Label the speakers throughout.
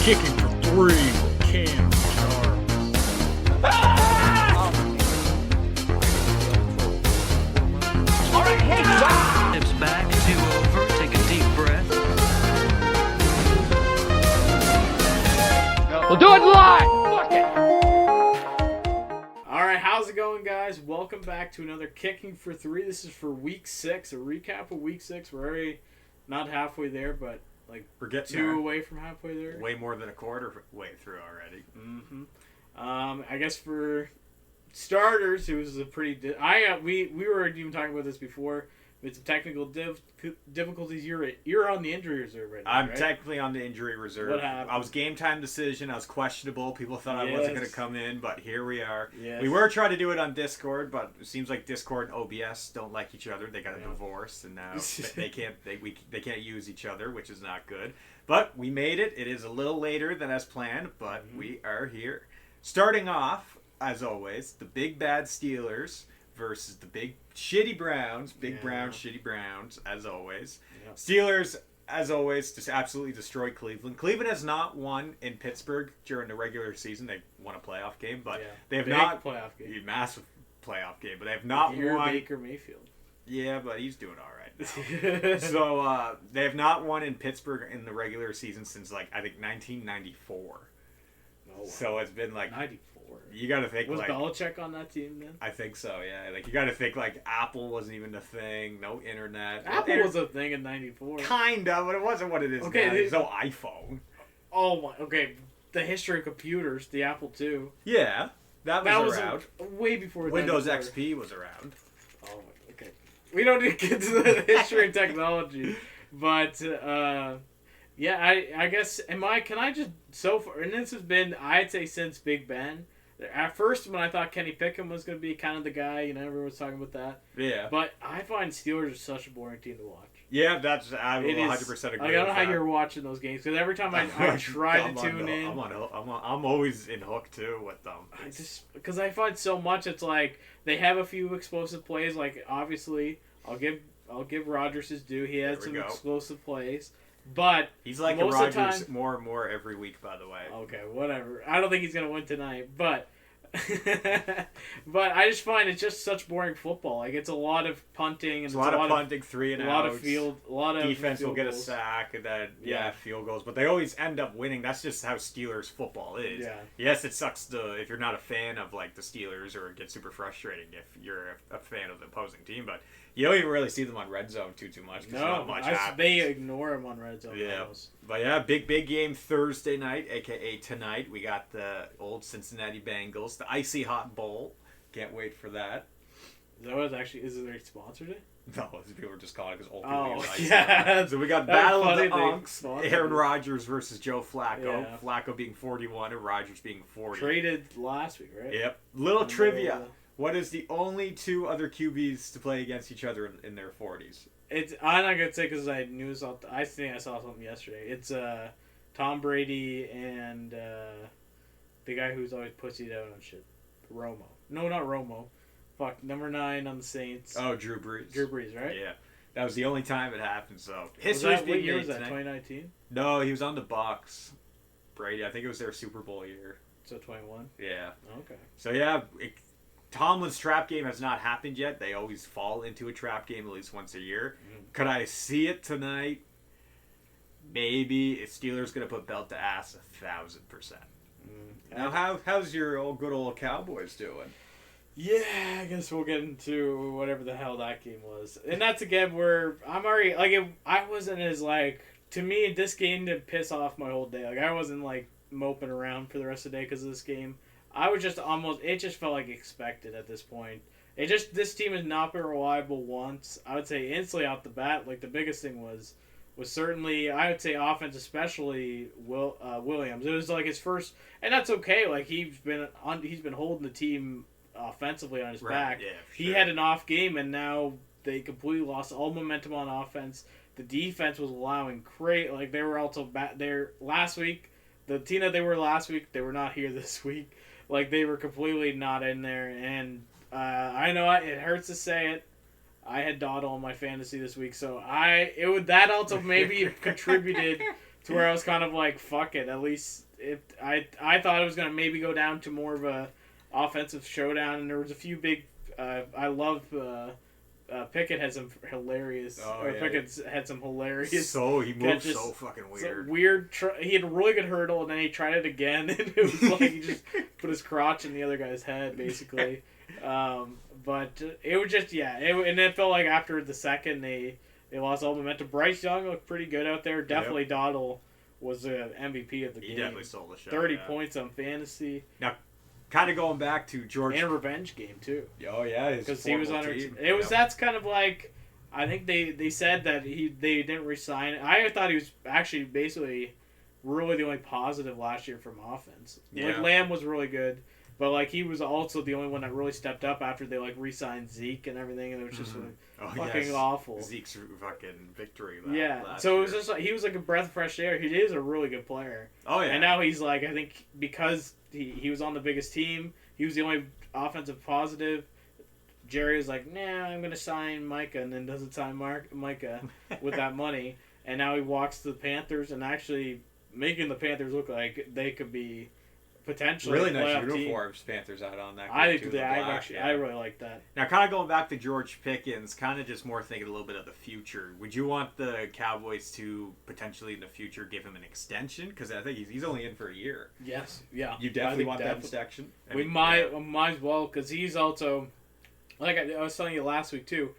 Speaker 1: Kicking for three with Cam and Charles.
Speaker 2: All right, hey, stop!
Speaker 3: Steps back, 2 over, take a deep breath.
Speaker 2: We'll do it live! Fuck it!
Speaker 1: All right, how's it going, guys? Welcome back to another Kicking for Three. This is for Week 6, a recap of Week 6. We're already not halfway there, but like
Speaker 4: We're getting
Speaker 1: two
Speaker 4: there.
Speaker 1: away from halfway there.
Speaker 4: Way more than a quarter way through already.
Speaker 1: I guess for starters, it was a pretty. We were even talking about this before. With some technical difficulties, you're on the injury reserve right now.
Speaker 4: I'm
Speaker 1: right?
Speaker 4: technically on the injury reserve.
Speaker 1: What happened?
Speaker 4: I was game time decision. I was questionable. People thought I wasn't going to come in, but here we are.
Speaker 1: Yes.
Speaker 4: We were trying to do it on Discord, but it seems like Discord and OBS don't like each other. They got a divorce, and now they can't use each other, which is not good. But we made it. It is a little later than as planned, but we are here. Starting off, as always, the big bad Steelers versus the big shitty Browns. Shitty Browns, as always. Yep. Steelers, as always, just absolutely destroyed Cleveland. Cleveland has not won in Pittsburgh during the regular season. They won a playoff game, but they have not
Speaker 1: playoff game.
Speaker 4: Massive playoff game, but they have not won.
Speaker 1: Baker Mayfield.
Speaker 4: Yeah, but he's doing all right now. So they have not won in Pittsburgh in the regular season since I think 1994. Oh, wow. So it's been
Speaker 1: 94.
Speaker 4: You got to think
Speaker 1: was Belichick on that team then?
Speaker 4: I think so. Yeah, you got to think Apple wasn't even a thing. No internet.
Speaker 1: Apple was a thing in '94.
Speaker 4: Kind of, but it wasn't what it is now. There's no iPhone.
Speaker 1: Oh my. Okay, the history of computers, the Apple II.
Speaker 4: Yeah, that was around.
Speaker 1: Way before
Speaker 4: Windows
Speaker 1: 94.
Speaker 4: XP was around.
Speaker 1: Oh, okay. We don't need to get to the history of technology, but yeah, I guess can I just so far, and this has been I'd say since Big Ben. At first, when I thought Kenny Pickett was going to be kind of the guy, everyone was talking about that.
Speaker 4: Yeah.
Speaker 1: But I find Steelers are such a boring team to watch.
Speaker 4: Yeah, I will 100% agree.
Speaker 1: I don't know how you're watching those games because every time I try to tune in,
Speaker 4: I'm always in hook too with them.
Speaker 1: Because I find so much. It's like they have a few explosive plays. Like obviously, I'll give Rodgers his due. He had some explosive plays. But
Speaker 4: he's like a Rodgers more and more every week, by the way.
Speaker 1: Okay, whatever. I don't think he's gonna win tonight, but but I just find it's just such boring football. Like it's a lot of punting and
Speaker 4: it's a lot of punting, 3 and outs.
Speaker 1: A lot of
Speaker 4: defense will get
Speaker 1: goals.
Speaker 4: a sack and then field goals, but they always end up winning. That's just how Steelers football is.
Speaker 1: Yeah.
Speaker 4: Yes, it sucks if you're not a fan of the Steelers, or it gets super frustrating if you're a fan of the opposing team, but you don't even really see them on red zone too much.
Speaker 1: No,
Speaker 4: not much happens.
Speaker 1: They ignore them on red zone.
Speaker 4: Yeah, but yeah, big game Thursday night, aka tonight. We got the old Cincinnati Bengals, the Icy Hot Bowl. Can't wait for that.
Speaker 1: Is it their sponsor day?
Speaker 4: No, people were just calling it because old people
Speaker 1: Icy. Yeah.
Speaker 4: So we got Battle of the Unks, Aaron Rodgers versus Joe Flacco. Yeah. Flacco being 41 and Rodgers being 40.
Speaker 1: Traded last week, right?
Speaker 4: Yep. Little trivia. What is the only 2 other QBs to play against each other in their 40s?
Speaker 1: I'm not gonna say because I think I saw something yesterday. It's Tom Brady and the guy who's always pussied out on shit, Romo. No, not Romo. Fuck, number 9 on the Saints.
Speaker 4: Oh, Drew Brees.
Speaker 1: Drew Brees, right?
Speaker 4: Yeah, that was the only time it happened. So
Speaker 1: what year was that? 2019.
Speaker 4: No, he was on the Bucks. Brady, I think it was their Super Bowl year.
Speaker 1: So 21.
Speaker 4: Yeah.
Speaker 1: Okay.
Speaker 4: So yeah. Tomlin's trap game has not happened yet. They always fall into a trap game at least once a year. Could I see it tonight? Maybe. Steelers going to put belt to ass 1,000%. Now, how's your good old Cowboys doing?
Speaker 1: Yeah, I guess we'll get into whatever the hell that game was. And that's again where I'm already, I wasn't as, to me, this game didn't piss off my whole day. I wasn't, moping around for the rest of the day because of this game. I was just it just felt like expected at this point. This team has not been reliable once. I would say instantly out the bat, the biggest thing was certainly, I would say offense, especially Williams. It was his first, and that's okay. He's been holding the team offensively on his back.
Speaker 4: Yeah,
Speaker 1: He had an off game, and now they completely lost all momentum on offense. The defense was allowing they were also there last week. The team that they were last week, they were not here this week. They were completely not in there, and I know it hurts to say it. I had Doddle on my fantasy this week, so that also maybe contributed to where I was kind of like, fuck it. At least I thought it was gonna maybe go down to more of a offensive showdown, and there was a few big. I love. Pickett had some hilarious. Pickett's had some hilarious.
Speaker 4: So he moved
Speaker 1: catches.
Speaker 4: so fucking weird.
Speaker 1: He had a really good hurdle, and then he tried it again, and it was like he just put his crotch in the other guy's head, basically. But it was just and it felt like after the second they lost all momentum. Bryce Young looked pretty good out there. Definitely Dottle was the MVP of the game.
Speaker 4: He definitely stole the show.
Speaker 1: 30 points on fantasy.
Speaker 4: Now, kind of going back to George.
Speaker 1: And a revenge game too.
Speaker 4: Oh yeah,
Speaker 1: because he was on our team. It was that's kind of like I think they said that they didn't resign. I thought he was actually basically really the only positive last year from offense.
Speaker 4: Yeah.
Speaker 1: Like Lamb was really good, but like he was also the only one that really stepped up after they like re-signed Zeke and everything, and it was just fucking awful.
Speaker 4: Zeke's fucking victory.
Speaker 1: So it was just like he was like a breath of fresh air. He is a really good player.
Speaker 4: Oh yeah,
Speaker 1: and now he's like I think because he was on the biggest team, he was the only offensive positive. Jerry was like, nah, I'm going to sign Micah, and then doesn't sign Micah with that money. And now he walks to the Panthers and actually making the Panthers look like they could be potentially
Speaker 5: really
Speaker 1: a
Speaker 5: nice
Speaker 1: playoff
Speaker 5: uniforms Panthers out on that.
Speaker 1: I really like that.
Speaker 4: Now, kind of going back to George Pickens, kind of just more thinking a little bit of the future. Would you want the Cowboys to potentially in the future give him an extension? Because I think he's only in for a year.
Speaker 1: Yes, yeah.
Speaker 5: You definitely want that extension.
Speaker 1: We might as well because he's also like I was telling you last week too.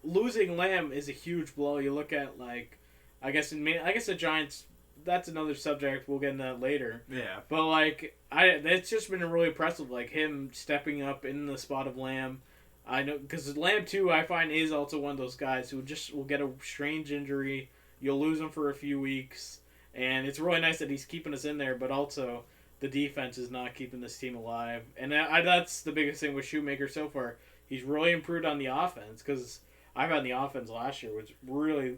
Speaker 1: Losing Lamb is a huge blow. You look at I guess the Giants. That's another subject. We'll get into that later.
Speaker 4: Yeah.
Speaker 1: But it's just been really impressive. Like him stepping up in the spot of Lamb. I know because Lamb too. I find is also one of those guys who will get a strange injury. You'll lose him for a few weeks, and it's really nice that he's keeping us in there. But also, the defense is not keeping this team alive, and that's the biggest thing with Shoemaker so far. He's really improved on the offense because I've had the offense last year was really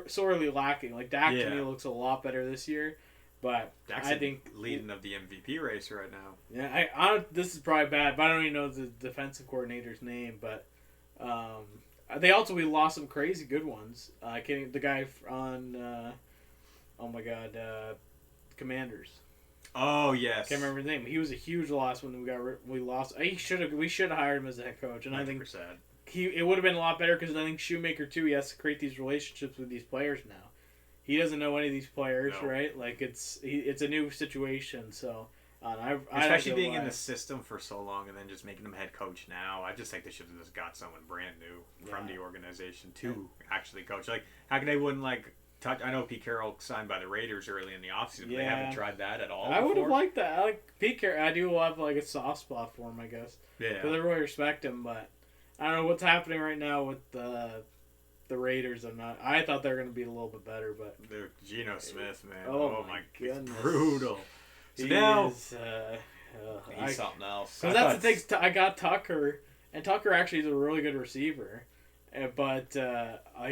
Speaker 1: sorely lacking. Like Dak to me looks a lot better this year, but
Speaker 4: Dak's
Speaker 1: I think
Speaker 4: leading of the MVP race right now.
Speaker 1: Yeah, I this is probably bad, but I don't even know the defensive coordinator's name. But we lost some crazy good ones. The guy on Commanders.
Speaker 4: Oh yes,
Speaker 1: Can't remember his name. He was a huge loss when we lost. We should have hired him as a head coach, and 100%. I think it would have been a lot better because I think Shoemaker too. He has to create these relationships with these players now. He doesn't know any of these players, right? Like it's a new situation. So
Speaker 4: especially being in the system for so long and then just making him head coach now, I just think they should have just got someone brand new from the organization to actually coach. Like how can they wouldn't touch? I know Pete Carroll signed by the Raiders early in the offseason. But they haven't tried that at all.
Speaker 1: I would have liked that. I like Pete Carroll. I do have a soft spot for him, I guess.
Speaker 4: Yeah.
Speaker 1: Because I really respect him, but I don't know what's happening right now with the Raiders. I thought they were going to be a little bit better, but
Speaker 4: Geno Smith, man.
Speaker 1: Oh my goodness,
Speaker 4: it's brutal. So now
Speaker 5: he's something else.
Speaker 1: Because that's the thing. I got Tucker, and Tucker actually is a really good receiver, but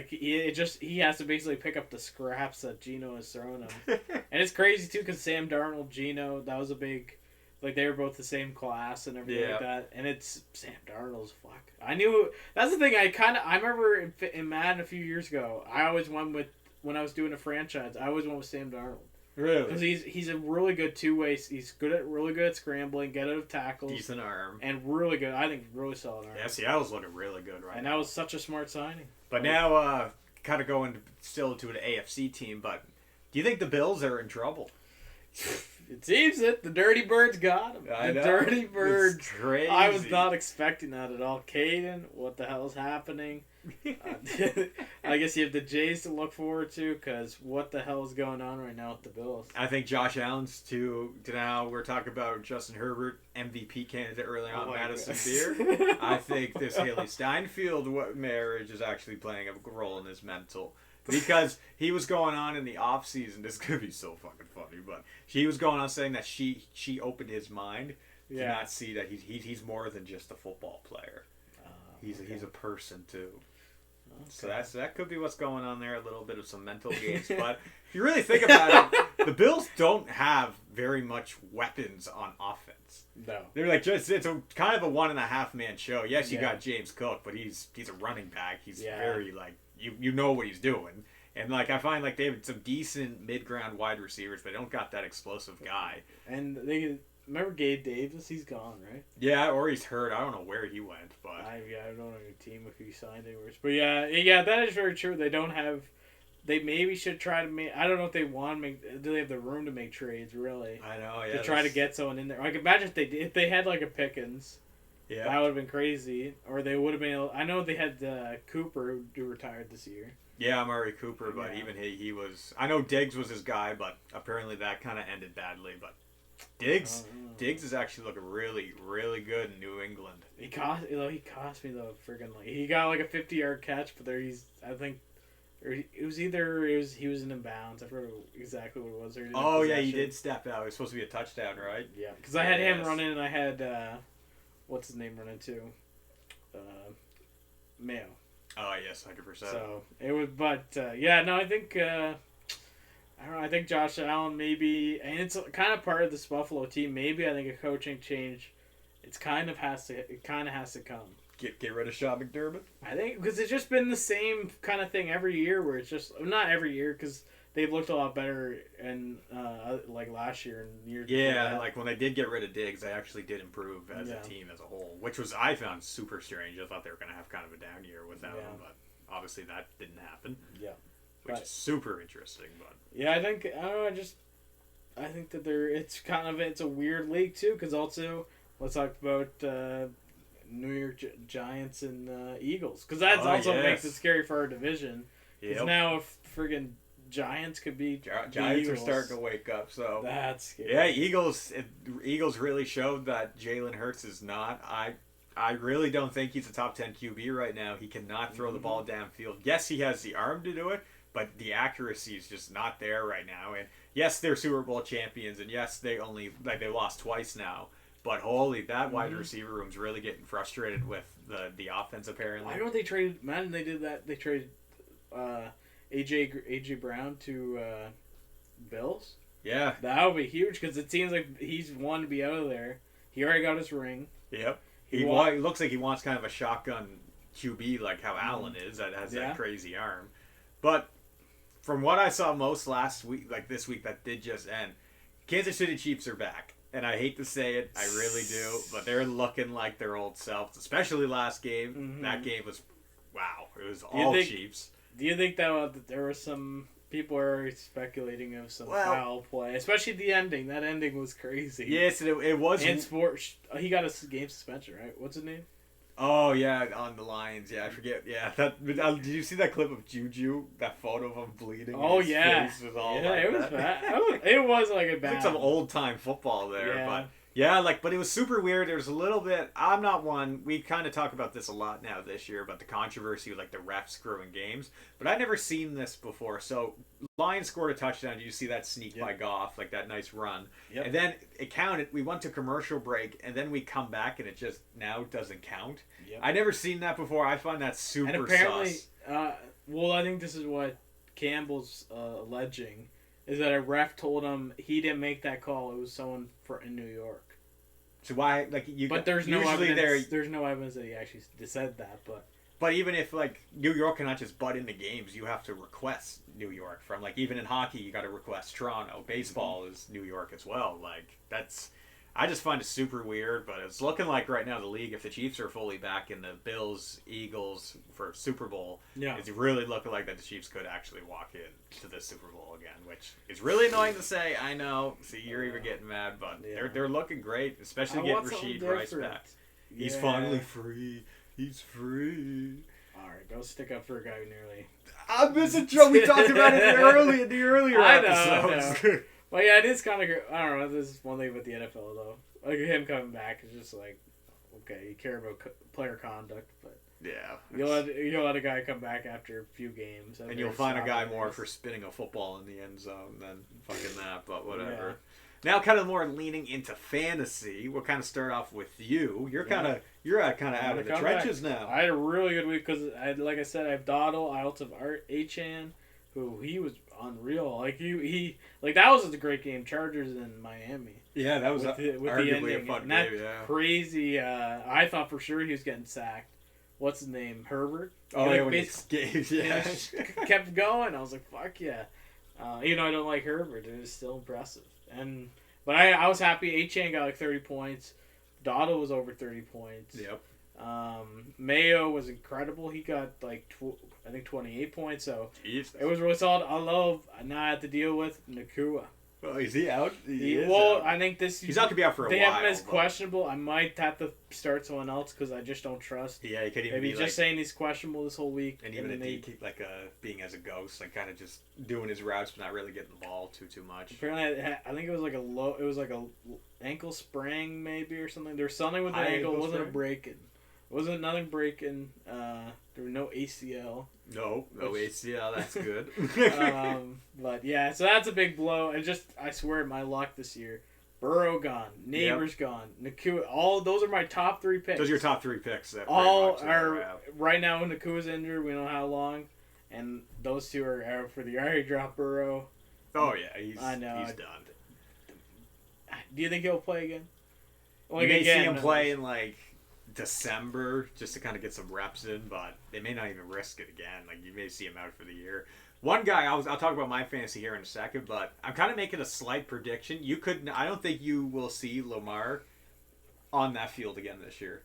Speaker 1: he has to basically pick up the scraps that Geno has thrown him, and it's crazy too because Sam Darnold, Geno, that was a big. They were both the same class and everything like that. And it's Sam Darnold's fuck. I knew... That's the thing. I remember in Madden a few years ago, I always went with... When I was doing a franchise, I always went with Sam Darnold.
Speaker 5: Really?
Speaker 1: Because he's a really good two-way... He's really good at scrambling, get out of tackles.
Speaker 4: Decent arm.
Speaker 1: And really good. I think really solid arm.
Speaker 4: Yeah, Seattle's looking really good right now.
Speaker 1: And that was such a smart signing.
Speaker 4: But now, kind of going still to an AFC team, but do you think the Bills are in trouble?
Speaker 1: It seems that the Dirty Birds got him. Dirty Birds.
Speaker 4: It's crazy.
Speaker 1: I was not expecting that at all. Caden, what the hell is happening? I guess you have the Jays to look forward to because what the hell is going on right now with the Bills?
Speaker 4: I think Josh Allen's to now we're talking about Justin Herbert, MVP candidate early on, Madison Beer. I think this Haley Steinfeld marriage is actually playing a role in his mental. Because he was going on in the offseason, this could be so fucking funny, but he was going on saying that she opened his mind to not see that he's more than just a football player. He's a person too. Okay. So that could be what's going on there, a little bit of some mental games. But if you really think about it, the Bills don't have very much weapons on offense.
Speaker 1: No.
Speaker 4: They're it's a kind of a 1.5 man show. Yes, you got James Cook, but he's a running back. He's very you know what he's doing. And like I find like they have some decent mid-ground wide receivers, but they don't got that explosive guy.
Speaker 1: And they remember Gabe Davis? He's gone, right?
Speaker 4: Yeah, or he's hurt. I don't know where he went, but
Speaker 1: I don't know your team if he signed anywhere. But yeah, that is very true. They don't have. They maybe should try to make. I don't know if they want to make. Do they have the room to make trades? Really?
Speaker 4: I know. Yeah.
Speaker 1: To try to get someone in there. Like imagine if they had like a Pickens.
Speaker 4: Yeah.
Speaker 1: That would have been crazy. Or they would have been. I know they had Cooper who retired this year.
Speaker 4: Yeah, Amari Cooper, but even he was. I know Diggs was his guy, but apparently that kind of ended badly. But Diggs is actually looking really, really good in New England.
Speaker 1: He cost me though. Friggin' like he got like a 50-yard catch, but I think. Or he was in bounds. I forgot exactly what it was.
Speaker 4: Oh yeah, he did step out. It was supposed to be a touchdown, right?
Speaker 1: Yeah, because I had him running, and I had what's his name running too, Mayo.
Speaker 4: Oh yes, 100%.
Speaker 1: So it was, but I think I don't know. I think Josh Allen maybe, and it's kind of part of this Buffalo team. Maybe I think a coaching change, it kind of has to come.
Speaker 4: Get rid of Sean McDermott?
Speaker 1: I think because it's just been the same kind of thing every year where it's just not every year because they've looked a lot better and like last year and years
Speaker 4: yeah, like when they did get rid of Diggs, they actually did improve as a team as a whole, which was I found super strange. I thought they were going to have kind of a down year without him, but obviously that didn't happen.
Speaker 1: Yeah,
Speaker 4: which is super interesting. But
Speaker 1: yeah, I think I don't know. I think that it's a weird league too because also let's talk about. New York Giants and Eagles because that makes it scary for our division. Because now if friggin' Giants could be
Speaker 4: Giants are starting to wake up. So
Speaker 1: that's scary.
Speaker 4: Yeah, Eagles really showed that Jalen Hurts is not. I really don't think he's a top 10 QB right now. He cannot throw the ball downfield. Yes, he has the arm to do it, but the accuracy is just not there right now. And yes, they're Super Bowl champions, and yes, they lost twice now. But holy, that wide receiver room's really getting frustrated with the offense apparently.
Speaker 1: Why don't they trade? Imagine they did that. They traded AJ Brown to Bills.
Speaker 4: Yeah,
Speaker 1: that would be huge because it seems like he's wanted to be out of there. He already got his ring.
Speaker 4: Yep. He looks like he wants kind of a shotgun QB like how Allen is that has that crazy arm. But from what I saw most last week, like this week that did just end, Kansas City Chiefs are back. And I hate to say it, I really do, but they're looking like their old selves, especially last game. Mm-hmm. That game was, wow, it was all Chiefs.
Speaker 1: Do you think that there were some people are speculating of some foul play, especially the ending? That ending was crazy.
Speaker 4: Yes, it was.
Speaker 1: And sports, he got a game suspension, right? What's his name?
Speaker 4: Oh yeah, on the Lions. Yeah, I forget. Yeah, did you see that clip of Juju? That photo of him bleeding.
Speaker 1: Oh
Speaker 4: his face was all like
Speaker 1: it was bad. It was like a bad.
Speaker 4: It's like some old time football there, but yeah, but it was super weird. There was a little bit. I'm not one. We kind of talk about this a lot now this year about the controversy with like the refs screwing games, but I've never seen this before. So Lions scored a touchdown. Did you see that sneak by Goff, like that nice run? Yep. And then it counted. We went to commercial break, and then we come back, and it just now doesn't count. Yep. I never seen that before. I find that super
Speaker 1: and apparently,
Speaker 4: sus.
Speaker 1: I think this is what Campbell's alleging. Is that a ref told him he didn't make that call? It was someone in New York.
Speaker 4: So why, like you?
Speaker 1: But there's no evidence. There's no evidence that he actually said that.
Speaker 4: But even if like New York cannot just butt into games, you have to request New York from like even in hockey you got to request Toronto. Baseball is New York as well. Like that's. I just find it super weird, but it's looking like right now the league, if the Chiefs are fully back in the Bills, Eagles for Super Bowl, it's really looking like that the Chiefs could actually walk in to the Super Bowl again, which is really annoying to say. I know. See, you're even getting mad, but they're looking great, especially getting Rasheed Rice back. Yeah. He's finally free. He's free.
Speaker 1: All right, go stick up for a guy who nearly.
Speaker 4: I'm missing Joe. We talked about it in the earlier episodes.
Speaker 1: I know. Well, yeah, it is kind of. I don't know. This is one thing about the NFL, though. Like him coming back is just like, okay, you care about player conduct, but you'll let a guy come back after a few games,
Speaker 4: and you'll find a guy more for spinning a football in the end zone than fucking that. But whatever. Yeah. Now, kind of more leaning into fantasy. We'll kind of start off with you. You're kind of out of the trenches now.
Speaker 1: I had a really good week because, like I said, I have Dottle. I also have Achan, who he was unreal. Like he that was a great game. Chargers in Miami.
Speaker 4: Yeah, that was
Speaker 1: with
Speaker 4: arguably
Speaker 1: the ending.
Speaker 4: A fun
Speaker 1: and
Speaker 4: game. Yeah,
Speaker 1: crazy. I thought for sure he was getting sacked what's his name, Herbert.
Speaker 4: Oh,
Speaker 1: Like,
Speaker 4: yeah, when he
Speaker 1: basically-
Speaker 4: escaped, yeah.
Speaker 1: kept going. I was like, fuck yeah. Even though I don't like Herbert, it was still impressive. But I was happy. A-Chain got like 30 points. Dotto was over 30 points.
Speaker 4: Yep.
Speaker 1: Mayo was incredible. He got like I think 28 points. So
Speaker 4: Jeez.
Speaker 1: it was really solid. Although now I have to deal with Nakua.
Speaker 4: Oh, is he out? He is
Speaker 1: Well,
Speaker 4: out.
Speaker 1: I think
Speaker 4: He's not gonna be out for a
Speaker 1: they
Speaker 4: while.
Speaker 1: have him as
Speaker 4: but-
Speaker 1: questionable. I might have to start someone else because I just don't trust.
Speaker 4: Yeah, he could even
Speaker 1: Maybe
Speaker 4: be
Speaker 1: just
Speaker 4: like,
Speaker 1: saying he's questionable this whole week.
Speaker 4: and even
Speaker 1: then
Speaker 4: a DK, like being as a ghost, like kind of just doing his routes, but not really getting the ball too much.
Speaker 1: Apparently, I think it was like a ankle sprain maybe or something. There was something with the ankle. It wasn't a
Speaker 4: sprain?
Speaker 1: breaking. It wasn't nothing breaking. There was no ACL.
Speaker 4: No
Speaker 1: Which-
Speaker 4: ACL. That's good.
Speaker 1: But yeah, so that's a big blow. I swear, my luck this year. Burrow gone, Neighbors gone, Nakua. All those are my top 3 picks.
Speaker 4: Those are your top 3 picks. That
Speaker 1: All
Speaker 4: pretty much
Speaker 1: are right now. When Nakua's injured, we don't know how long, and those 2 are out for the year. I already dropped Burrow.
Speaker 4: Oh yeah, he's
Speaker 1: I know.
Speaker 4: he's done.
Speaker 1: Do you think he'll play again?
Speaker 4: You may see him play in like December just to kind of get some reps in, but they may not even risk it again. Like you may see him out for the year. One guy, I'll talk about my fantasy here in a second, but I'm kind of making a slight prediction. I don't think you will see Lamar on that field again this year.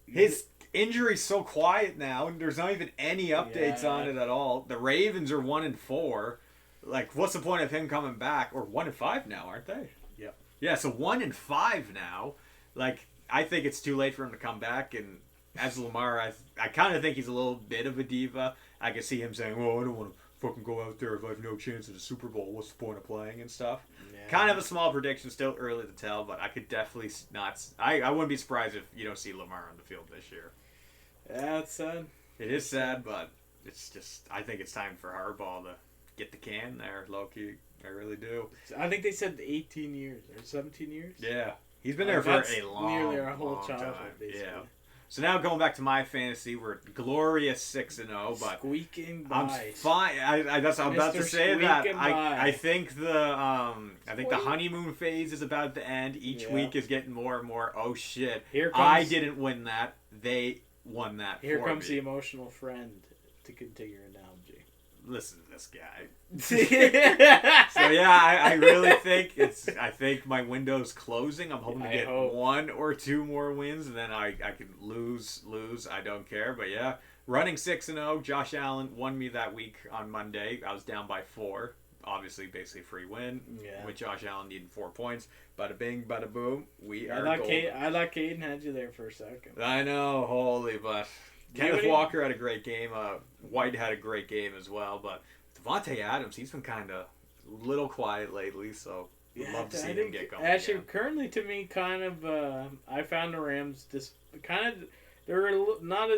Speaker 4: His injury's so quiet now, and there's not even any updates on it at all. The Ravens are 1-4. Like, what's the point of him coming back? Or 1-5 now, aren't they?
Speaker 1: Yep.
Speaker 4: Yeah, so 1-5 now. Like, I think it's too late for him to come back, and as Lamar, I kind of think he's a little bit of a diva. I can see him saying, well, I don't want to fucking go out there if I have no chance at the Super Bowl. What's the point of playing and stuff?
Speaker 1: Yeah.
Speaker 4: Kind of a small prediction, still early to tell, but I could definitely not... I wouldn't be surprised if you don't see Lamar on the field this year.
Speaker 1: That's sad.
Speaker 4: It is sad, but it's just... I think it's time for Harbaugh to get the can there, low-key. I really do.
Speaker 1: I think they said 18 years or 17 years.
Speaker 4: Yeah. He's been there for
Speaker 1: That's
Speaker 4: a long,
Speaker 1: nearly our whole
Speaker 4: long
Speaker 1: childhood,
Speaker 4: time.
Speaker 1: basically.
Speaker 4: Yeah. So now going back to my fantasy, we're glorious 6-0, but
Speaker 1: Squeaking
Speaker 4: I'm
Speaker 1: by.
Speaker 4: fine. That's I'm about to
Speaker 1: Mr.
Speaker 4: say that.
Speaker 1: Squeaking by.
Speaker 4: I think the honeymoon phase is about to end. Each
Speaker 1: Yeah.
Speaker 4: week is getting more and more. Oh shit!
Speaker 1: Here
Speaker 4: I
Speaker 1: comes-
Speaker 4: didn't win that. They won that.
Speaker 1: Here
Speaker 4: for
Speaker 1: comes
Speaker 4: me.
Speaker 1: the emotional friend to continue your analogy.
Speaker 4: Listen to this guy.
Speaker 1: yeah,
Speaker 4: So yeah, I really think I think my window's closing. I'm hoping to
Speaker 1: I
Speaker 4: get
Speaker 1: hope.
Speaker 4: 1 or 2 more wins, and then I can lose. I don't care. But yeah, running 6-0. Josh Allen won me that week on Monday. I was down by 4. Obviously, basically free win.
Speaker 1: Yeah.
Speaker 4: With Josh Allen needing 4 points. Bada bing, bada boom. We
Speaker 1: I
Speaker 4: are
Speaker 1: thought
Speaker 4: golden.
Speaker 1: Caden had you there for a second.
Speaker 4: I know, holy, but
Speaker 1: Do you have
Speaker 4: Kenneth
Speaker 1: any-
Speaker 4: Walker had a great game. White had a great game as well, but Devontae Adams, he's been kind of a little quiet lately, so we'd love to see him get going.
Speaker 1: Actually,
Speaker 4: again.
Speaker 1: currently to me, kind of, I found the Rams just kind of. They're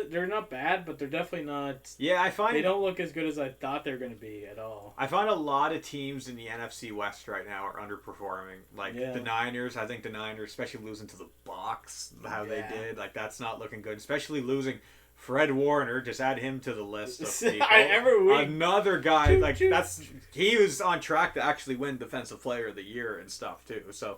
Speaker 1: they're not bad, but they're definitely not.
Speaker 4: Yeah, I
Speaker 1: They
Speaker 4: find
Speaker 1: don't look as good as I thought they were going to be at all.
Speaker 4: a lot of teams in the NFC West right now are underperforming. Like
Speaker 1: Yeah.
Speaker 4: the Niners, I think the Niners, especially losing to the Bucs, how they
Speaker 1: Yeah.
Speaker 4: did, like that's not looking good. Especially losing Fred Warner, just add him to the list of people.
Speaker 1: Every week.
Speaker 4: Another guy,
Speaker 1: Choo,
Speaker 4: like
Speaker 1: choo.
Speaker 4: he was on track to actually win Defensive Player of the Year and stuff too. So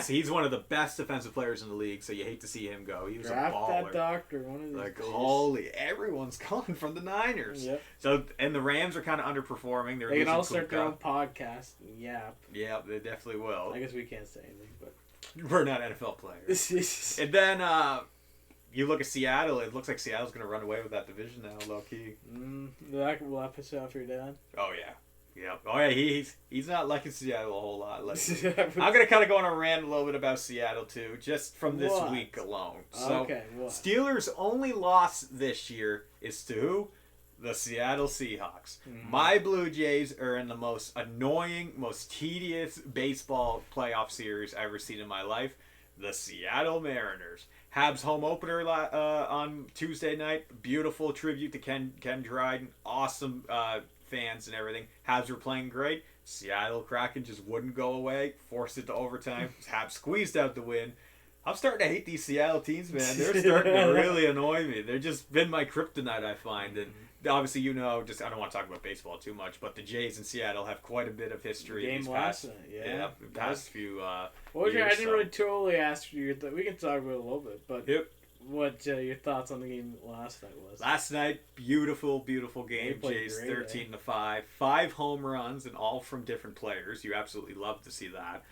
Speaker 4: he's one of the best defensive players in the league. So you hate to see him go. He was
Speaker 1: Draft
Speaker 4: a baller.
Speaker 1: that doctor. One of these
Speaker 4: Like
Speaker 1: days.
Speaker 4: holy, everyone's coming from the Niners.
Speaker 1: Yep.
Speaker 4: So and the Rams are kind of underperforming. They're
Speaker 1: They can
Speaker 4: losing
Speaker 1: all start their own
Speaker 4: Kuka.
Speaker 1: podcast. Yeah.
Speaker 4: Yeah, they definitely will.
Speaker 1: I guess we can't say anything, but.
Speaker 4: We're not NFL players. And then you look at Seattle. It looks like Seattle's going to run away with that division now, low key.
Speaker 1: Will that piss you off your dad?
Speaker 4: Oh yeah, yeah. Oh yeah. He's not liking Seattle a whole lot. Like, I'm gonna kind of go on a rant a little bit about Seattle too, just from this
Speaker 1: What?
Speaker 4: week alone. So
Speaker 1: Okay, what?
Speaker 4: Steelers' only loss this year is to who? The Seattle Seahawks.
Speaker 1: Mhm.
Speaker 4: My Blue Jays are in the most annoying, most tedious baseball playoff series I've ever seen in my life. The Seattle Mariners. Habs home opener on Tuesday night. Beautiful tribute to Ken Dryden. Awesome fans and everything. Habs were playing great. Seattle Kraken just wouldn't go away. Forced it to overtime. Habs squeezed out the win. I'm starting to hate these Seattle teams, man. They're starting to really annoy me. They've just been my kryptonite, I find. And obviously, I don't want to talk about baseball too much, but the Jays in Seattle have quite a bit of history.
Speaker 1: Game
Speaker 4: these
Speaker 1: last
Speaker 4: past,
Speaker 1: night, yeah.
Speaker 4: past few
Speaker 1: What was your? I
Speaker 4: years,
Speaker 1: didn't
Speaker 4: so.
Speaker 1: really totally ask you. We can talk about it a little bit, but
Speaker 4: Yep.
Speaker 1: what your thoughts on the game last night was.
Speaker 4: Last night, beautiful game.
Speaker 1: They played
Speaker 4: Jays
Speaker 1: great,
Speaker 4: 13-5, 5 home runs, and all from different players. You absolutely love to see that.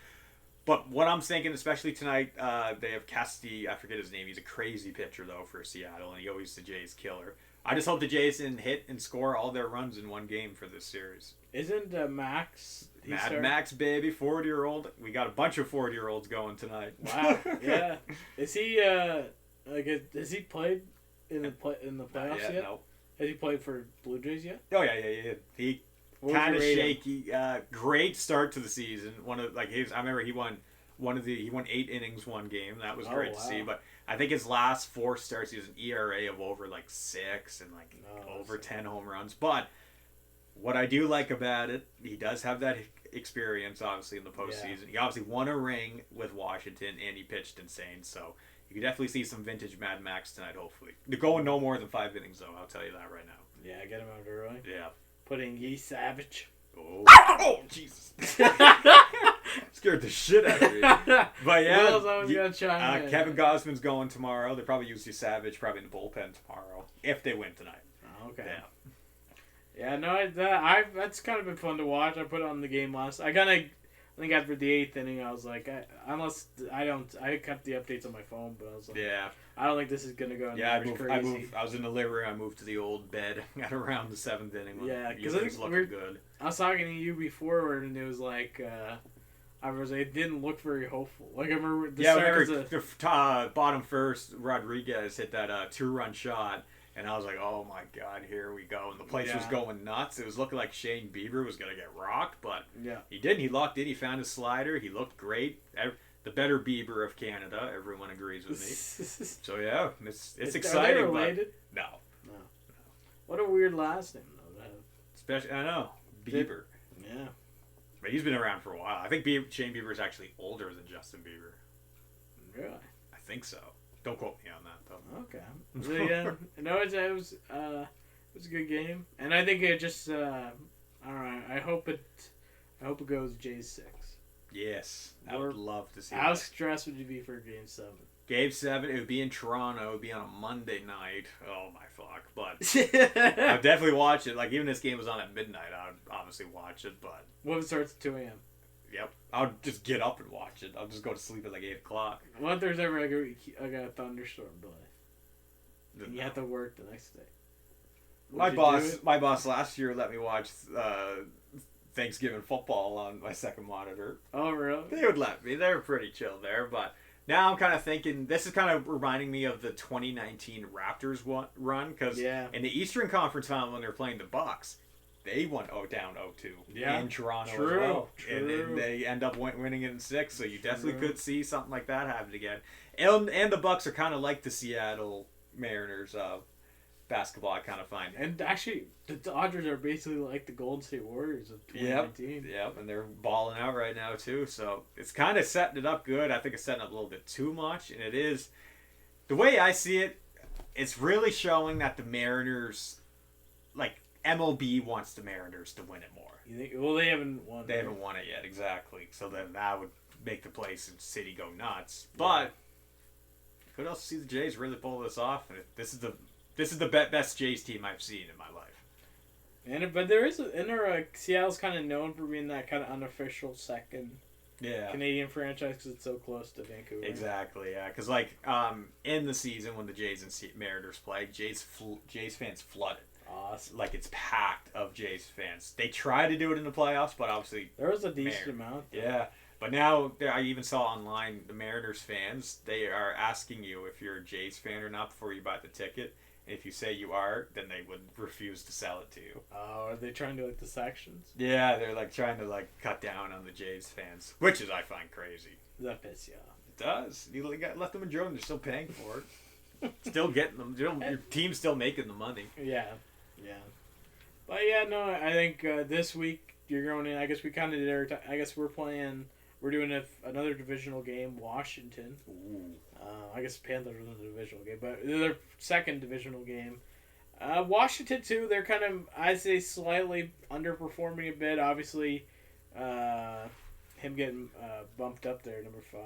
Speaker 4: But what I'm thinking, especially tonight, they have Casti. I forget his name. He's a crazy pitcher though for Seattle, and he always the Jays killer. I just hope the Jays can hit and score all their runs in one game for this series.
Speaker 1: Isn't Max?
Speaker 4: Max, baby, 40-year-old. We got a bunch of 40-year-olds going tonight.
Speaker 1: Wow. Yeah. Is he has he played in the playoffs
Speaker 4: yet?
Speaker 1: yet?
Speaker 4: No.
Speaker 1: Has he played for Blue Jays yet?
Speaker 4: Oh yeah. He
Speaker 1: What was
Speaker 4: kind of
Speaker 1: your rating?
Speaker 4: shaky. Great start to the season. I remember he won 8 innings one game. That was great to see. But I think his last 4 starts, he has an ERA of over 6 and over 10 home runs. But what I do like about it, he does have that experience, obviously, in the postseason. Yeah. He obviously won a ring with Washington, and he pitched insane. So you can definitely see some vintage Mad Max tonight, hopefully. They're going no more than 5 innings, though. I'll tell you that right now.
Speaker 1: Yeah, get him out early.
Speaker 4: Yeah.
Speaker 1: Putting Ye Savage.
Speaker 4: Oh, Jesus. Scared the shit out of me. But yeah, Kevin Gausman's going tomorrow. They'll probably use Savage probably in the bullpen tomorrow if they win tonight.
Speaker 1: Oh, okay.
Speaker 4: Yeah.
Speaker 1: Yeah, no, that's kind of been fun to watch. I put on the game last. I think after the 8th inning, I was like, I kept the updates on my phone, but I was like,
Speaker 4: yeah,
Speaker 1: I don't think this is gonna go.
Speaker 4: Yeah, I moved. I was in the living room. I moved to the old bed at around the 7th inning.
Speaker 1: Yeah, because
Speaker 4: it was looking good.
Speaker 1: I was talking to you before, and it was like, it didn't look very hopeful. Like I remember
Speaker 4: the bottom first, Rodriguez hit that 2-run shot. And I was like, oh my God, here we go. And the place was going nuts. It was looking like Shane Bieber was going to get rocked, but he didn't. He locked in. He found his slider. He looked great. The better Bieber of Canada. Everyone agrees with me. So yeah, it's exciting.
Speaker 1: Are they related?
Speaker 4: No.
Speaker 1: What a weird last name, though.
Speaker 4: Especially, I know, Bieber.
Speaker 1: Yeah.
Speaker 4: But he's been around for a while. I think Shane Bieber is actually older than Justin Bieber.
Speaker 1: Really?
Speaker 4: I think so. Don't quote me on that, though.
Speaker 1: Okay. So, yeah, no, it was a good game, and I think it just I don't know. I hope it goes Jays 6.
Speaker 4: Yes, I would love to see.
Speaker 1: How stressed would you be for Game 7?
Speaker 4: Game 7, it would be in Toronto. It would be on a Monday night. Oh my fuck! But I'd definitely watch it. Like even this game was on at midnight, I'd obviously watch it. But
Speaker 1: what if it starts at 2 a.m.?
Speaker 4: Yep, I would just get up and watch it. I'll just go to sleep at 8 o'clock.
Speaker 1: What if there's ever a thunderstorm delay? And you have to work the next day.
Speaker 4: My boss last year let me watch Thanksgiving football on my second monitor.
Speaker 1: Oh really?
Speaker 4: They would let me. They were pretty chill there, but now I'm kind of thinking this is kind of reminding me of the 2019 Raptors run because in the Eastern Conference final when they're playing the Bucks. They went down 0-2 in Toronto as well.
Speaker 1: True.
Speaker 4: And then they end up winning it in 6, so you definitely could see something like that happen again. And the Bucks are kind of like the Seattle Mariners basketball, I kind of find.
Speaker 1: And actually, the Dodgers are basically like the Golden State Warriors of 2019.
Speaker 4: Yep, and they're balling out right now too, so it's kind of setting it up good. I think it's setting up a little bit too much, and it is. The way I see it, it's really showing that the Mariners, MLB wants the Mariners to win it more.
Speaker 1: You think? Well, they haven't won.
Speaker 4: They haven't won it yet, exactly. So then that would make the place and city go nuts. But could also see the Jays really pull this off. And this is the best Jays team I've seen in my life.
Speaker 1: But Seattle's kind of known for being that kind of unofficial second Canadian franchise because it's so close to Vancouver.
Speaker 4: Exactly, yeah. Because in the season when the Jays and Mariners played, Jays fans flooded.
Speaker 1: Awesome.
Speaker 4: It's packed of Jays fans. They try to do it in the playoffs, but obviously
Speaker 1: there was a decent amount.
Speaker 4: Yeah, but now I even saw online the Mariners fans. They are asking you if you're a Jays fan or not before you buy the ticket. And if you say you are, then they would refuse to sell it to you.
Speaker 1: Oh, are they trying to the sections?
Speaker 4: Yeah, they're trying to cut down on the Jays fans, which is I find crazy.
Speaker 1: That pisses you off.
Speaker 4: It does. You let them enjoy them. They're still paying for it. Still getting them. Your team's still making the money.
Speaker 1: Yeah. Yeah. But I think this week you're going in. I guess we kind of did I guess we're doing another divisional game, Washington.
Speaker 4: Ooh.
Speaker 1: I guess Panthers was in the divisional game, but their second divisional game. Washington too. They're kind of, I'd say, slightly underperforming a bit. Obviously, him getting bumped up there, number 5.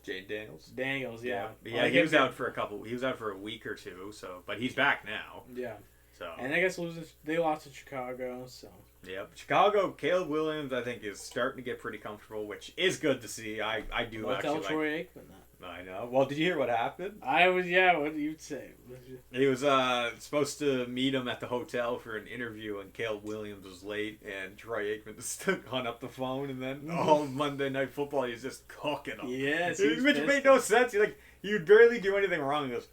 Speaker 5: Jane Daniels.
Speaker 1: Daniels, yeah.
Speaker 4: Yeah,
Speaker 1: Like,
Speaker 4: he was out for a week or two, so but he's back now.
Speaker 1: Yeah.
Speaker 4: So
Speaker 1: And I guess they lost to Chicago, so.
Speaker 4: yep. Chicago, Caleb Williams, I think, is starting to get pretty comfortable, which is good to see. I do
Speaker 1: Don't
Speaker 4: actually
Speaker 1: tell
Speaker 4: like.
Speaker 1: Troy Aikman that.
Speaker 4: I know. Well, did you hear what happened?
Speaker 1: What do you say?
Speaker 4: He was supposed to meet him at the hotel for an interview, and Caleb Williams was late, and Troy Aikman just hung up the phone, and then all Monday Night Football, he's just cooking him.
Speaker 1: Yes,
Speaker 4: Which made no sense. He would barely do anything wrong. He goes,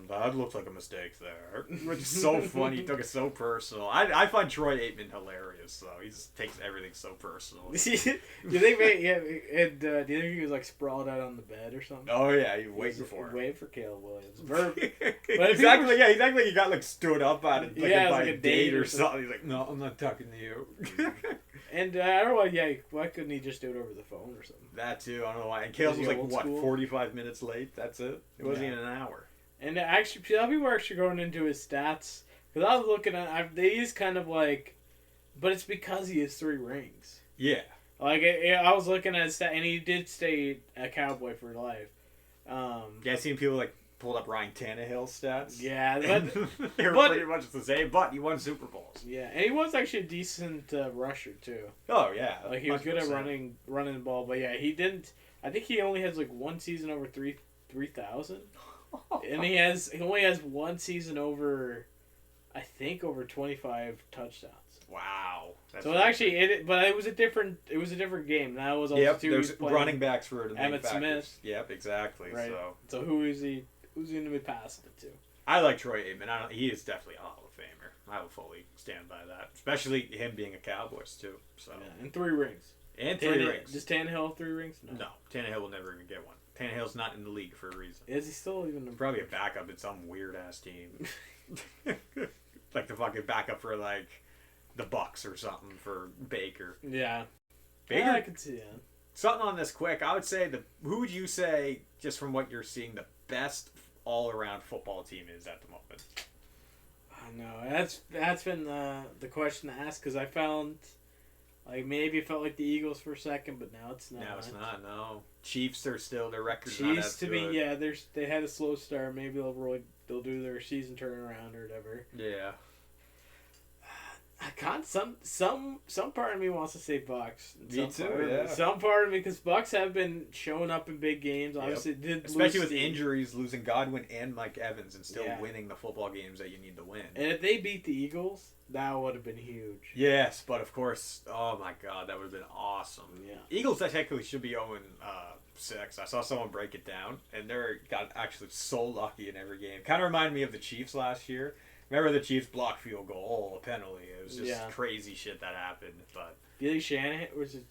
Speaker 4: that looks like a mistake there. Which is so funny. He took it so personal. I find Troy Aikman hilarious, though. He just takes everything so personal.
Speaker 1: do you think? Do you think he was like sprawled out on the bed or something?
Speaker 4: Oh, yeah, he waiting for him.
Speaker 1: Waiting for Caleb Williams.
Speaker 4: Exactly, yeah. He's acting like he got stood up at it,
Speaker 1: Yeah,
Speaker 4: by
Speaker 1: like
Speaker 4: a date or something. He's like, no, I'm not talking to you.
Speaker 1: And I don't know. Yeah, why couldn't he just do it over the phone or something?
Speaker 4: That too, I don't know why. And Caleb was
Speaker 1: he
Speaker 4: like,
Speaker 1: old
Speaker 4: what,
Speaker 1: school?
Speaker 4: 45 minutes late? That's it? It wasn't even an hour.
Speaker 1: And actually, some people are actually going into his stats because I was looking at. He's kind of like, but it's because he has 3 rings.
Speaker 4: Yeah.
Speaker 1: Like I was looking at his stat, and he did stay a Cowboy for life.
Speaker 4: Yeah, I've seen people pulled up Ryan Tannehill's stats.
Speaker 1: Yeah,
Speaker 4: They were pretty much the same, but he won Super Bowls.
Speaker 1: yeah, and he was actually a decent rusher too.
Speaker 4: Oh, yeah.
Speaker 1: Like he was good at
Speaker 4: 100%.
Speaker 1: running the ball, but yeah, he didn't. I think he only has like one season over 3,000, and he only has one season over, I think, over 25 touchdowns.
Speaker 4: Wow. That's
Speaker 1: So actually, but it was a different game. That was also
Speaker 4: Yep,
Speaker 1: two.
Speaker 4: there's
Speaker 1: He was playing
Speaker 4: running backs for the main
Speaker 1: Emmitt
Speaker 4: factors.
Speaker 1: Smith.
Speaker 4: Yep, exactly.
Speaker 1: Right.
Speaker 4: So
Speaker 1: So who is he? Who's he going to be passing it to?
Speaker 4: I like Troy Aikman. He is definitely a Hall of Famer. I will fully stand by that, especially him being a Cowboys too. So
Speaker 1: Yeah, and 3 rings.
Speaker 4: and 3 rings.
Speaker 1: Does Tannehill have 3 rings?
Speaker 4: No, Tannehill will never even get one. Tannehill's not in the league for a reason.
Speaker 1: Is he still even?
Speaker 4: Probably a backup in some weird ass team, like the fucking backup for like the Bucks or something for Baker.
Speaker 1: Yeah.
Speaker 4: Baker.
Speaker 1: Yeah, I could see that.
Speaker 4: Something on this quick. I would say who would you say, just from what you're seeing, the best all around football team is at the moment?
Speaker 1: I know that's been the question to ask because I found like maybe it felt like the Eagles for a second, but now it's not.
Speaker 4: No, it's not. No, Chiefs are still their record's not
Speaker 1: Chiefs
Speaker 4: as
Speaker 1: to
Speaker 4: good.
Speaker 1: me, yeah. They had a slow start. Maybe they'll do their season turnaround or whatever.
Speaker 4: Yeah.
Speaker 1: I can't. Some part of me wants to say Bucks.
Speaker 4: Me too. Yeah.
Speaker 1: Some part of me because Bucks have been showing up in big games. Obviously,
Speaker 4: Especially with injuries, losing Godwin and Mike Evans, and still
Speaker 1: Yeah.
Speaker 4: winning the football games that you need to win.
Speaker 1: And if they beat the Eagles, that would have been huge.
Speaker 4: Yes, but of course, oh my God, that would have been awesome.
Speaker 1: Yeah.
Speaker 4: Eagles technically should be 0-6. I saw someone break it down, and got actually so lucky in every game. Kind of reminded me of the Chiefs last year. Remember the Chiefs blocked field goal, a penalty. It was just crazy shit that happened. But
Speaker 1: Do you think Shanahan was it?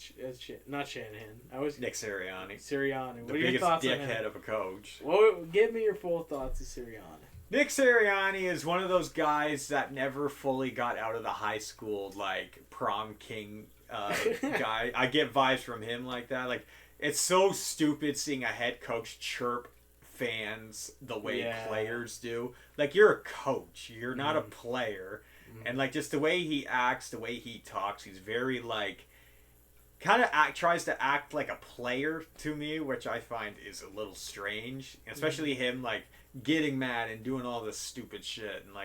Speaker 1: Not Shanahan. I was
Speaker 4: Nick Sirianni,
Speaker 1: Sirianni.
Speaker 4: the
Speaker 1: What are your
Speaker 4: biggest
Speaker 1: thoughts on him?
Speaker 4: dickhead of a coach.
Speaker 1: Well, give me your full thoughts of Sirianni.
Speaker 4: Nick Sirianni is one of those guys that never fully got out of the high school prom king guy. I get vibes from him like that. Like it's so stupid seeing a head coach chirp fans the way players do. Like you're a coach, you're not a player, and just the way he acts, the way he talks, he's very tries to act like a player to me, which I find is a little strange. Especially him getting mad and doing all this stupid shit, and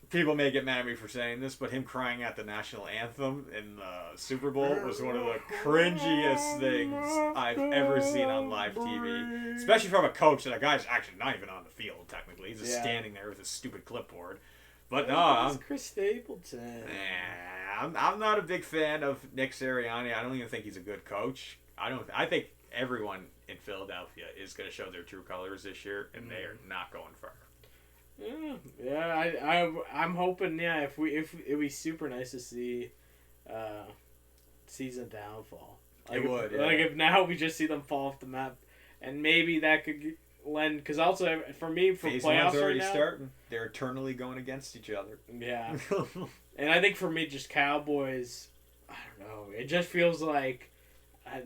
Speaker 4: people may get mad at me for saying this, but him crying at the national anthem in the Super Bowl was one of the cringiest things I've ever seen on live TV. Especially from a coach that a guy's actually not even on the field, technically. He's just standing there with his stupid clipboard. But no, I'm
Speaker 1: Chris Stapleton.
Speaker 4: I'm not a big fan of Nick Sirianni. I don't even think he's a good coach. I think everyone in Philadelphia is going to show their true colors this year, and they are not going far.
Speaker 1: Yeah. I'm hoping. Yeah, if it'd be super nice to see, season downfall.
Speaker 4: It would. Yeah.
Speaker 1: If now we just see them fall off the map, and maybe that could lend. Because also for me, for
Speaker 4: Phase
Speaker 1: playoffs
Speaker 4: one's already
Speaker 1: right now,
Speaker 4: starting. They're eternally going against each other.
Speaker 1: Yeah. And I think for me, just Cowboys. I don't know. It just feels like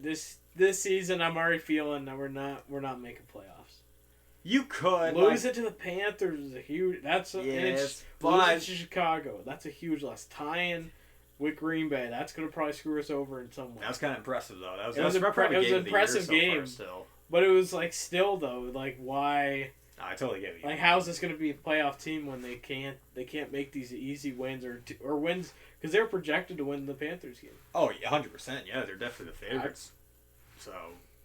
Speaker 1: this season. I'm already feeling that we're not making playoffs.
Speaker 4: You could
Speaker 1: Lose it to the Panthers is a huge. Losing to Chicago. That's a huge loss. Tying with Green Bay. That's gonna probably screw us over in some way.
Speaker 4: That was kind of impressive though. That was
Speaker 1: It was an impressive game.
Speaker 4: Still.
Speaker 1: But it was like still though, like why?
Speaker 4: I totally get it.
Speaker 1: Like how is this gonna be a playoff team when they can't make these easy wins or wins because they're projected to win the Panthers game.
Speaker 4: Oh, 100%. Yeah, they're definitely the favorites. So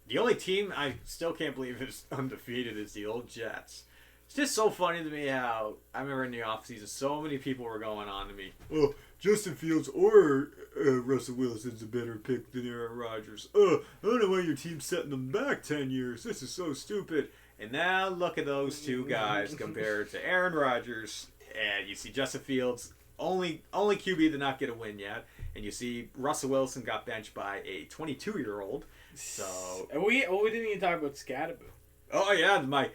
Speaker 4: the only team I still can't believe is undefeated is the old Jets. It's just so funny to me how I remember in the offseason so many people were going on to me. Oh, Justin Fields or Russell Wilson's a better pick than Aaron Rodgers. I don't know why your team's setting them back 10 years. This is so stupid. And now look at those two guys compared to Aaron Rodgers. And you see Justin Fields, only QB to not get a win yet. And you see Russell Wilson got benched by a 22-year-old. So
Speaker 1: and we didn't even talk about Scadaboo.
Speaker 4: Oh yeah, my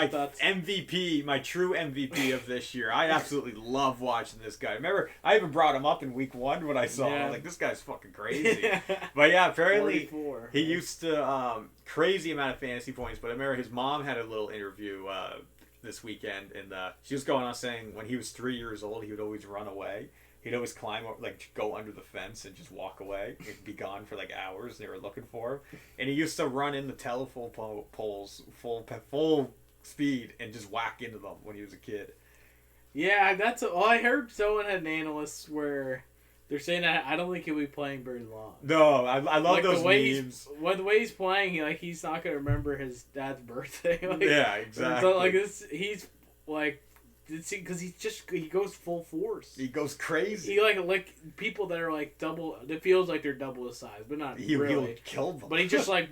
Speaker 1: thoughts?
Speaker 4: MVP, my true MVP of this year. I absolutely love watching this guy. Remember, I even brought him up in week 1 when I saw him. I was like, this guy's fucking crazy. But yeah, apparently
Speaker 1: 44.
Speaker 4: he used to crazy amount of fantasy points. But I remember his mom had a little interview this weekend, and she was going on saying when he was 3 years old, he would always run away. He'd always climb, like, go under the fence and just walk away. He'd be gone for, like, hours. They were looking for him. And he used to run in the telephone poles full speed and just whack into them when he was a kid.
Speaker 1: Yeah, I heard someone had an analyst where they're saying that I don't think he'll be playing very long.
Speaker 4: No, I love
Speaker 1: like
Speaker 4: those memes.
Speaker 1: The way he's playing, he's not going to remember his dad's birthday.
Speaker 4: Yeah, exactly.
Speaker 1: So, he's, like... Because he goes full force.
Speaker 4: He goes crazy.
Speaker 1: He like people that are like double. It feels like they're double his size, but not really.
Speaker 4: He'll kill them.
Speaker 1: But he just like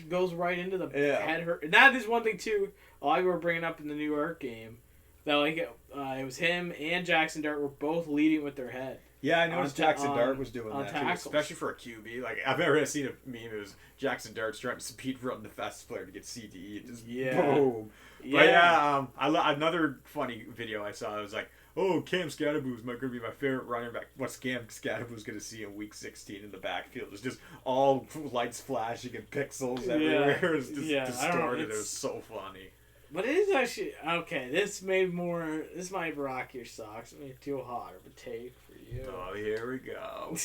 Speaker 1: goes right into the head hurt. And that is one thing too. I were bringing up in the New York game that it was him and Jackson Dart were both leading with their head.
Speaker 4: Yeah, I noticed Jackson Dart was doing that
Speaker 1: tackles.
Speaker 4: too, especially for a QB. Like I've never seen a meme. It was Jackson Dart's trying to speed run the fastest player to get CTE. Just boom.
Speaker 1: Yeah.
Speaker 4: But yeah, another funny video I saw. I was like, "Oh, Cam Scadaboo is going to be my favorite running back. What's Cam Scadaboo's going to see in Week 16 in the backfield? It's just all lights flashing and pixels everywhere. It was just distorted. It was so funny.
Speaker 1: But it is actually okay. This might rock your socks. Maybe too hot of a take for you.
Speaker 4: Oh, here we go.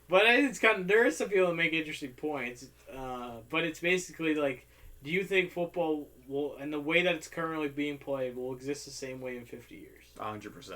Speaker 1: But it's there is some people that make interesting points. But it's basically like, do you think football will, and the way that it's currently being played, will exist the same way in 50 years?
Speaker 4: 100%.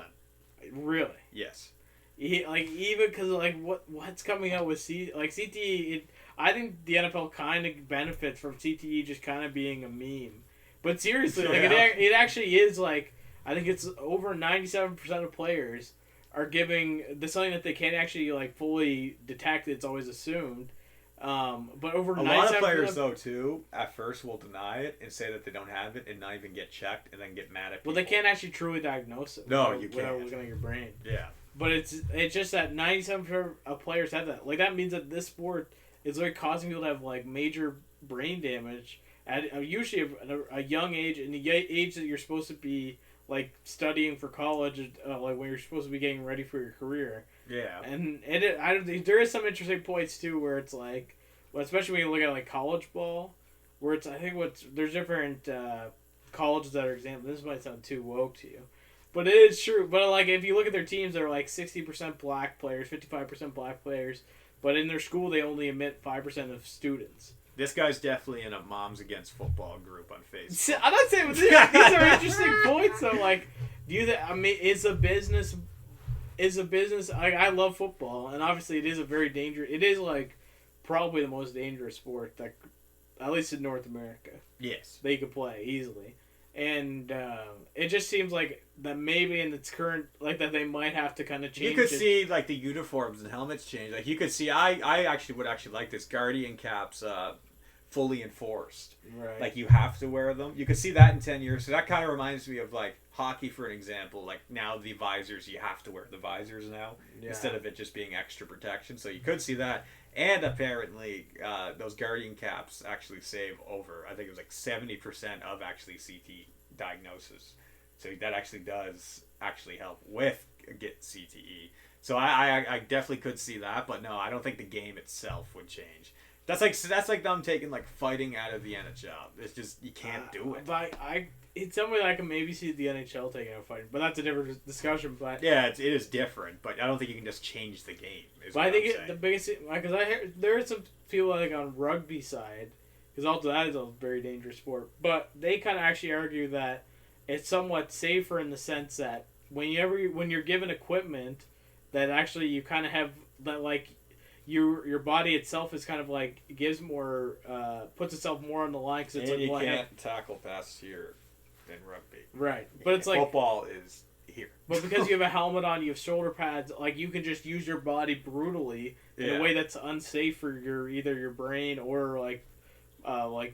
Speaker 1: Really?
Speaker 4: Yes.
Speaker 1: Even because what's coming out with CTE, I think the NFL kind of benefits from CTE just kind of being a meme. But seriously, it actually is like, I think it's over 97% of players are giving something that they can't actually like fully detect. It's always assumed. But over
Speaker 4: a lot of players though too at first will deny it and say that they don't have it and not even get checked and then get mad at people.
Speaker 1: Well, they can't actually truly diagnose it.
Speaker 4: No, you can't.
Speaker 1: Without looking at your brain.
Speaker 4: Yeah.
Speaker 1: But it's just that 97% of players have that. Like that means that this sport is like causing people to have like major brain damage at usually a young age, and the age that you're supposed to be like studying for college, like when you're supposed to be getting ready for your career.
Speaker 4: Yeah.
Speaker 1: And there is some interesting points too where it's like, well, especially when you look at like college ball, where it's there's different colleges that are examples. This might sound too woke to you, but it is true. But like if you look at their teams, they're like 60% black players, 55% black players, but in their school they only admit 5% of students.
Speaker 4: This guy's definitely in a Moms Against Football group on Facebook.
Speaker 1: I'm not saying these are interesting points though. Like, is a business? I love football, and obviously it is a very dangerous. It is like probably the most dangerous sport that, at least in North America.
Speaker 4: Yes,
Speaker 1: they could play easily, and it just seems like that maybe in its current that they might have to kind of change.
Speaker 4: You could see like the uniforms and helmets change. Like you could see, I actually would like this Guardian caps. Fully enforced.
Speaker 1: Right.
Speaker 4: Like you have to wear them. You could see that in 10 years. So that kind of reminds me of like hockey for an example. Like now the visors, you have to wear the visors now instead of it just being extra protection. So you could see that. And apparently those Guardian caps actually save over, I think it was like 70% of actually CT diagnosis. So that actually does actually help with get CTE. So I definitely could see that. But no, I don't think the game itself would change. That's like them taking like fighting out of the NHL. It's just you can't do it.
Speaker 1: But it's something I can maybe see the NHL taking out fighting, but that's a different discussion. But
Speaker 4: Yeah, it is different, but I don't think you can just change the game.
Speaker 1: but I think the biggest because I hear there are some people like on rugby side because also that is a very dangerous sport, but they kind of actually argue that it's somewhat safer in the sense that when you're given equipment that actually you kind of have that like your body itself is kind of like gives more puts itself more on the line because it's
Speaker 5: And
Speaker 1: like
Speaker 5: you
Speaker 1: well, I have-
Speaker 5: can't tackle past here in rugby.
Speaker 1: right, but it's like
Speaker 5: Football is here.
Speaker 1: but because you have a helmet on, you have shoulder pads, like you can just use your body brutally in
Speaker 5: Yeah.
Speaker 1: a way that's unsafe for either your brain or like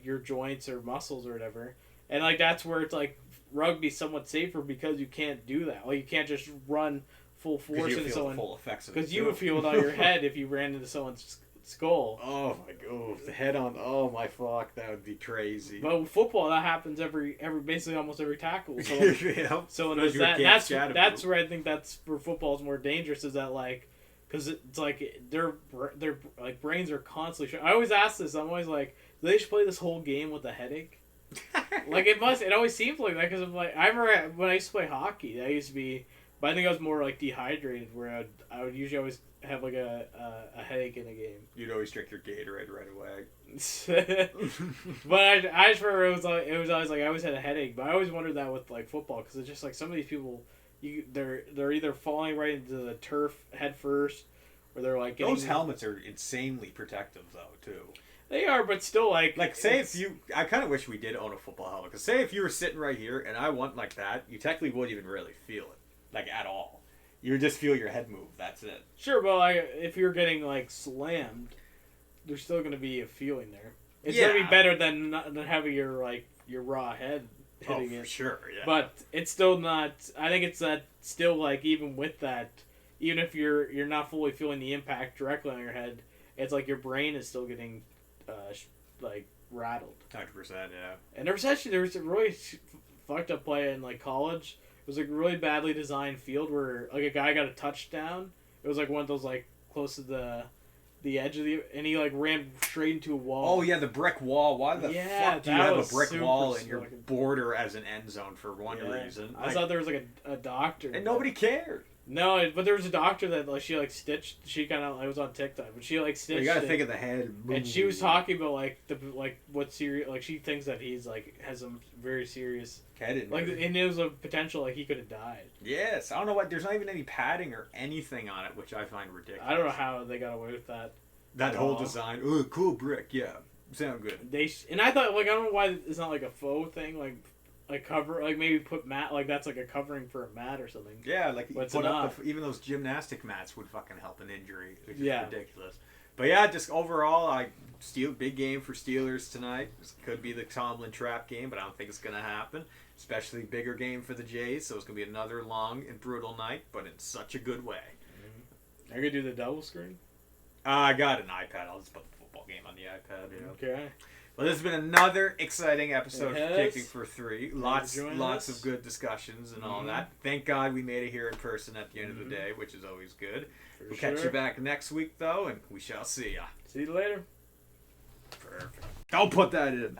Speaker 1: your joints or muscles or whatever. And like that's where it's like rugby's somewhat safer because you can't do that. Like you can't just run full force
Speaker 5: You
Speaker 1: into
Speaker 5: feel the
Speaker 1: someone
Speaker 5: full effects of it.
Speaker 1: because you
Speaker 5: too.
Speaker 1: would feel it on your head if you ran into someone's skull.
Speaker 5: Oh my god, the head on. Oh my fuck, that would be crazy.
Speaker 1: But with football, that happens every basically almost every tackle. So
Speaker 5: Yeah.
Speaker 1: So
Speaker 5: Especially with
Speaker 1: that's
Speaker 5: Camp
Speaker 1: that's
Speaker 5: Scatterproof.
Speaker 1: where I think that's where football is more dangerous. Is that like because it's like their like brains are constantly. I always ask this. I'm always like, do they just play this whole game with a headache? Like it must. It always seems like that because I'm like I remember when I used to play hockey. I used to be, but I think I was more like dehydrated. Where I would usually always have like a headache in a game.
Speaker 5: You'd always drink your Gatorade right away.
Speaker 1: But I just remember it was always like I always had a headache. But I always wondered that with like football because it's just like some of these people, they're either falling right into the turf head first, or they're like getting,
Speaker 5: Those helmets are insanely protective though too.
Speaker 1: They are, but still like
Speaker 5: Say if you, I kind of wish we did own a football helmet. Because say if you were sitting right here and I went like that, you technically wouldn't even really feel it, like at all. You would just feel your head move. That's it.
Speaker 1: sure, but like if you're getting like slammed, there's still gonna be a feeling there. It's gonna be
Speaker 5: Yeah.
Speaker 1: better than having your raw head hitting
Speaker 5: Oh, for
Speaker 1: it.
Speaker 5: sure. Yeah.
Speaker 1: But it's still not. I think it's that still like even with that, even if you're not fully feeling the impact directly on your head, it's like your brain is still getting like rattled.
Speaker 5: 100%. Yeah.
Speaker 1: And there was a really fucked up play in like college. It was like a really badly designed field where like a guy got a touchdown. It was like one of those like close to the edge of and he like ran straight into a wall.
Speaker 5: Oh yeah, the brick wall. Why the
Speaker 1: Yeah,
Speaker 5: fuck do you
Speaker 1: that
Speaker 5: have a
Speaker 1: was
Speaker 5: brick
Speaker 1: super
Speaker 5: wall in your
Speaker 1: fucking-
Speaker 5: border as an end zone for one
Speaker 1: Yeah.
Speaker 5: reason?
Speaker 1: I thought there was like a doctor.
Speaker 5: and nobody cared.
Speaker 1: No, but there was a doctor that like she like stitched. She kind of it was on TikTok, but she like stitched.
Speaker 5: You gotta
Speaker 1: it.
Speaker 5: think of the head.
Speaker 1: And she was talking about what serious like she thinks that he's like has some very serious
Speaker 5: head
Speaker 1: like
Speaker 5: injury.
Speaker 1: and it was a potential like he could have died.
Speaker 5: Yes, I don't know what. There's not even any padding or anything on it, which I find ridiculous.
Speaker 1: I don't know how they got away with that.
Speaker 5: that
Speaker 1: at
Speaker 5: whole
Speaker 1: all.
Speaker 5: design. Ooh, cool brick. Yeah, sound good.
Speaker 1: And I thought like I don't know why it's not like a faux thing like cover like maybe put mat like that's like a covering for a mat or something.
Speaker 5: Yeah, like you
Speaker 1: But it's
Speaker 5: put up
Speaker 1: not.
Speaker 5: even those gymnastic mats would fucking help an injury, which is
Speaker 1: Yeah.
Speaker 5: ridiculous. But yeah, just overall, big game for Steelers tonight. This could be the Tomlin trap game, but I don't think it's gonna happen. Especially bigger game for the Jays, so it's gonna be another long and brutal night, but in such a good way.
Speaker 1: I could do the double screen.
Speaker 5: I got an iPad. I'll just put the football game on the iPad. You know?
Speaker 1: Okay.
Speaker 5: Well, this has been another exciting episode
Speaker 1: It
Speaker 5: of
Speaker 1: has.
Speaker 5: Kicking for Three.
Speaker 1: for
Speaker 5: Lots
Speaker 1: joining
Speaker 5: of
Speaker 1: us.
Speaker 5: good discussions and all
Speaker 1: Mhm.
Speaker 5: that. Thank God we made it here in person at the end of the
Speaker 1: Mhm.
Speaker 5: day, which is always good.
Speaker 1: For
Speaker 5: We'll catch
Speaker 1: sure.
Speaker 5: you back next week, though, and we shall see ya.
Speaker 1: See you later.
Speaker 5: Perfect. Don't put that in.